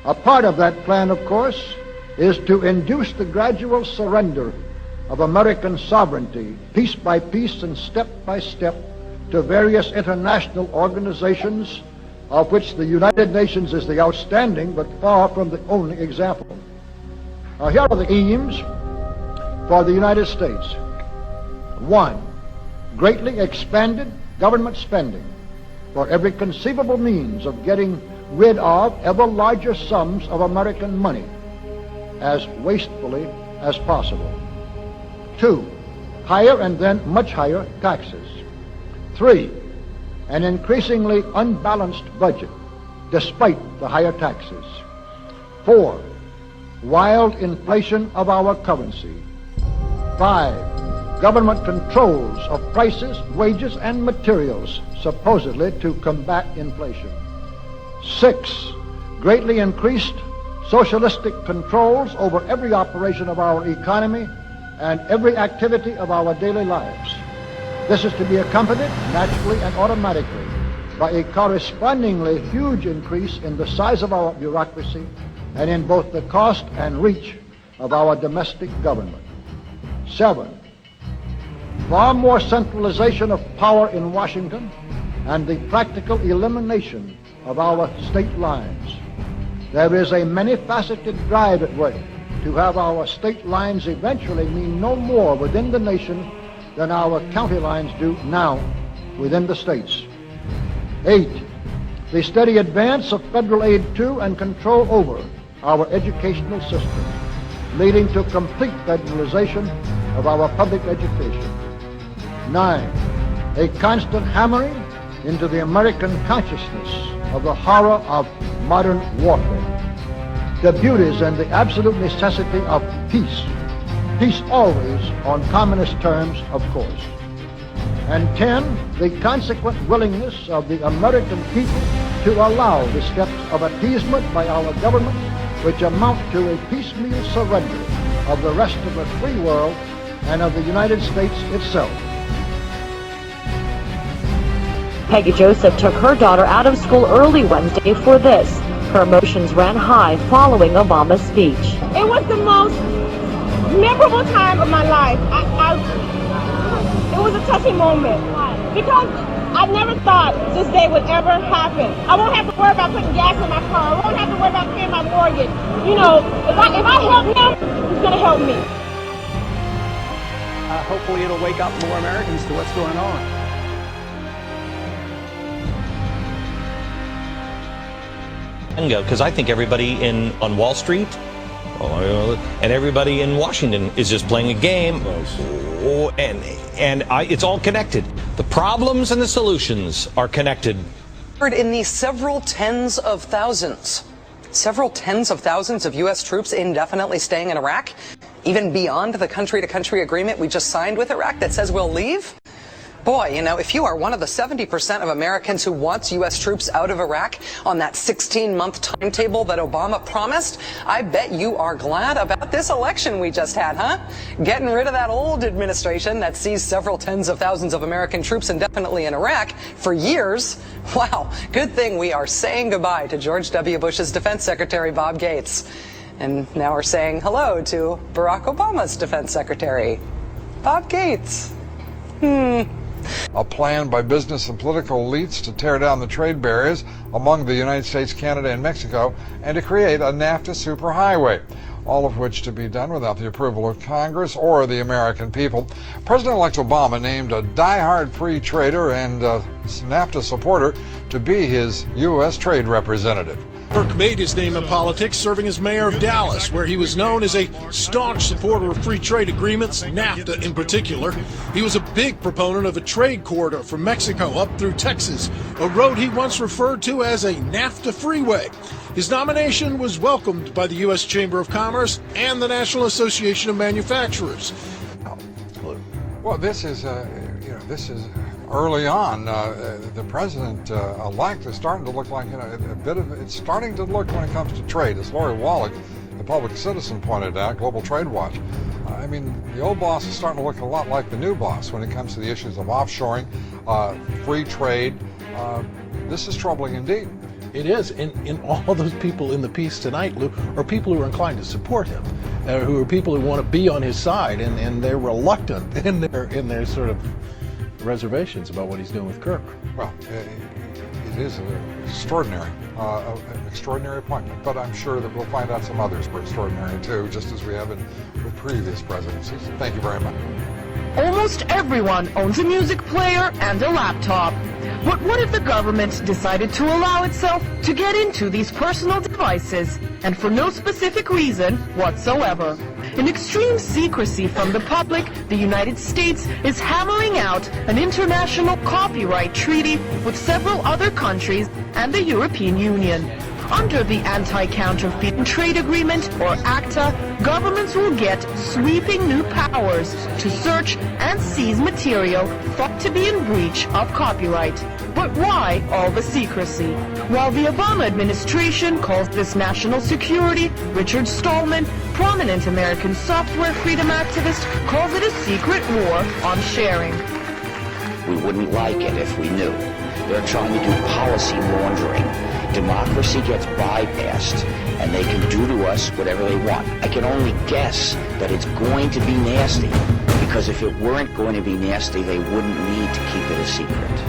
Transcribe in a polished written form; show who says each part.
Speaker 1: A part of that plan, of course, is to induce the gradual surrender of American sovereignty, piece by piece and step by step, to various international organizations, of which the United Nations is the outstanding but far from the only example. Now, here are the aims for the United States. 1, greatly expanded government spending for every conceivable means of getting rid of ever larger sums of American money as wastefully as possible. 2, higher and then much higher taxes. 3, an increasingly unbalanced budget despite the higher taxes. 4, wild inflation of our currency. 5, government controls of prices, wages, and materials, supposedly to combat inflation. 6, greatly increased socialistic controls over every operation of our economy and every activity of our daily lives. This is to be accompanied naturally and automatically by a correspondingly huge increase in the size of our bureaucracy and in both the cost and reach of our domestic government. 7, far more centralization of power in Washington and the practical elimination of our state lines. There is a many-faceted drive at work to have our state lines eventually mean no more within the nation than our county lines do now within the states. 8, the steady advance of federal aid to and control over our educational system, leading to complete federalization of our public education. 9, a constant hammering into the American consciousness of the horror of modern warfare, the beauties and the absolute necessity of peace. Peace always on communist terms, of course. And 10, the consequent willingness of the American people to allow the steps of appeasement by our government which amount to a piecemeal surrender of the rest of the free world and of the United States itself.
Speaker 2: Peggy Joseph took her daughter out of school early Wednesday for this. Her emotions ran high following Obama's speech.
Speaker 3: It was the most memorable time of my life. It was a touching moment because I never thought this day would ever happen. I won't have to worry about putting gas in my car. I won't have to worry about paying my mortgage. You know, if I help him, he's going to help me.
Speaker 4: Hopefully it'll wake up more Americans to what's going on.
Speaker 5: Because I think everybody on Wall Street and everybody in Washington is just playing a game, it's all connected. The problems and the solutions are connected.
Speaker 6: In the several tens of thousands of U.S. troops indefinitely staying in Iraq, even beyond the country-to-country agreement we just signed with Iraq that says we'll leave. Boy, you know, if you are one of the 70% of Americans who wants U.S. troops out of Iraq on that 16-month timetable that Obama promised, I bet you are glad about this election we just had, huh? Getting rid of that old administration that sees several tens of thousands of American troops indefinitely in Iraq for years. Wow, good thing we are saying goodbye to George W. Bush's Defense Secretary, Bob Gates. And now we're saying hello to Barack Obama's Defense Secretary, Bob Gates.
Speaker 7: A plan by business and political elites to tear down the trade barriers among the United States, Canada, and Mexico, and to create a NAFTA superhighway, all of which to be done without the approval of Congress or the American people. President-elect Obama named a die-hard free trader and NAFTA supporter to be his U.S. trade representative.
Speaker 8: Burke made his name in politics serving as mayor of Dallas, where he was known as a staunch supporter of free trade agreements, NAFTA in particular. He was a big proponent of a trade corridor from Mexico up through Texas, a road he once referred to as a NAFTA freeway. His nomination was welcomed by the U.S. Chamber of Commerce and the National Association of Manufacturers.
Speaker 7: Well, this is early on. The president-elect is starting to look like, it's starting to look when it comes to trade. As Lori Wallach, the public citizen, pointed out, Global Trade Watch. I mean, the old boss is starting to look a lot like the new boss when it comes to the issues of offshoring, free trade. This is troubling indeed.
Speaker 8: It is, and all those people in the piece tonight, Lou, are people who are inclined to support him, who are people who want to be on his side, and they're reluctant in their sort of reservations about what he's doing with Kirk.
Speaker 7: Well, it is an extraordinary appointment, but I'm sure that we'll find out some others were extraordinary too, just as we have with previous presidencies. Thank you very much.
Speaker 9: Almost everyone owns a music player and a laptop. But what if the government decided to allow itself to get into these personal devices, and for no specific reason whatsoever? In extreme secrecy from the public, the United States is hammering out an international copyright treaty with several other countries and the European Union. Under the Anti-Counterfeit Trade Agreement, or ACTA, governments will get sweeping new powers to search and seize material thought to be in breach of copyright. But why all the secrecy? While the Obama administration calls this national security, Richard Stallman, prominent American software freedom activist, calls it a secret war on sharing.
Speaker 10: We wouldn't like it if we knew. They're trying to do policy laundering. Democracy gets bypassed, and they can do to us whatever they want. I can only guess that it's going to be nasty, because if it weren't going to be nasty, they wouldn't need to keep it a secret.